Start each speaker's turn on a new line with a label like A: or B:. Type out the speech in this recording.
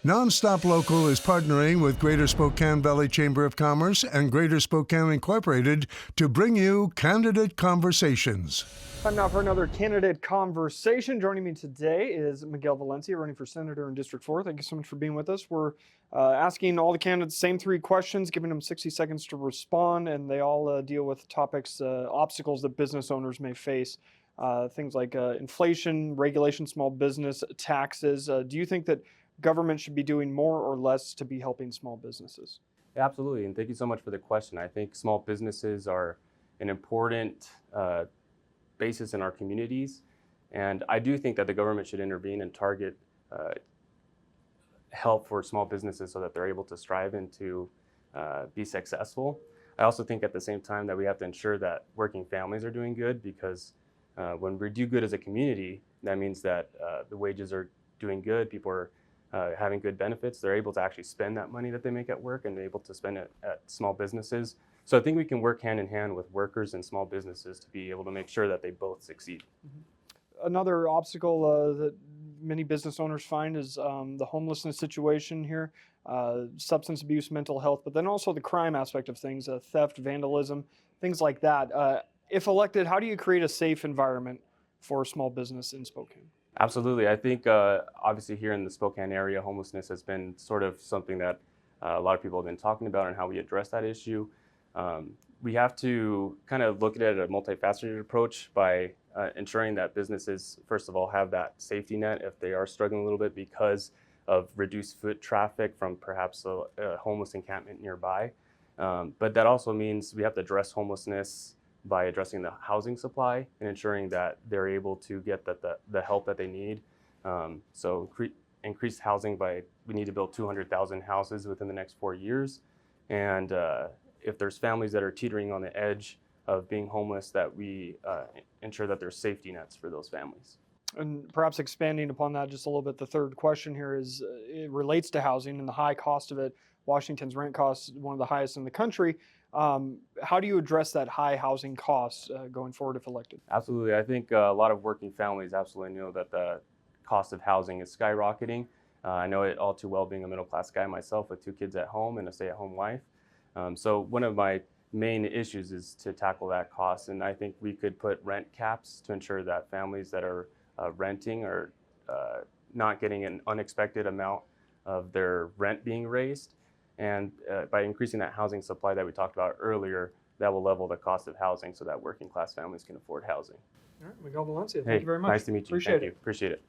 A: Nonstop Local is partnering with Greater Spokane Valley Chamber of Commerce and Greater Spokane Incorporated to bring you Candidate Conversations.
B: Time now for another candidate conversation. Joining me today is Miguel Valencia, running for Senator in District 4. Thank you so much for being with us. We're asking all the candidates the same three questions, giving them 60 seconds to respond, and they all deal with topics, obstacles that business owners may face. Things like inflation, regulation, small business, taxes. Do you think that government should be doing more or less to be helping small businesses?
C: Absolutely, and thank you so much for the question. I think small businesses are an important basis in our communities, and I do think that the government should intervene and target help for small businesses so that they're able to strive and to be successful. I also think at the same time that we have to ensure that working families are doing good, because when we do good as a community, that means that the wages are doing good, people are having good benefits, they're able to actually spend that money that they make at work and they're able to spend it at small businesses. So I think we can work hand in hand with workers and small businesses to be able to make sure that they both succeed.
B: Mm-hmm. Another obstacle that many business owners find is the homelessness situation here, substance abuse, mental health, but then also the crime aspect of things, theft, vandalism, things like that. If elected, how do you create a safe environment for small business in Spokane?
C: Absolutely. I think obviously here in the Spokane area, homelessness has been sort of something that a lot of people have been talking about and how we address that issue. We have to kind of look at it at a multifaceted approach by ensuring that businesses, first of all, have that safety net if they are struggling a little bit because of reduced foot traffic from perhaps a homeless encampment nearby. But that also means we have to address homelessness by addressing the housing supply and ensuring that they're able to get the help that they need. So increased housing we need to build 200,000 houses within the next 4 years. And if there's families that are teetering on the edge of being homeless, that we ensure that there's safety nets for those families.
B: And perhaps expanding upon that just a little bit, the third question here is, it relates to housing and the high cost of it. Washington's rent costs one of the highest in the country. How do you address that high housing costs going forward if elected?
C: Absolutely. I think a lot of working families absolutely know that the cost of housing is skyrocketing. I know it all too well, being a middle class guy myself with 2 kids at home and a stay-at-home wife. So one of my main issues is to tackle that cost, and I think we could put rent caps to ensure that families that are renting are not getting an unexpected amount of their rent being raised. And by increasing that housing supply that we talked about earlier, that will level the cost of housing so that working class families can afford housing.
B: All right, Miguel Valencia,
C: Hey,
B: thank you very much.
C: Nice to meet you.
B: Appreciate it.
C: Appreciate it.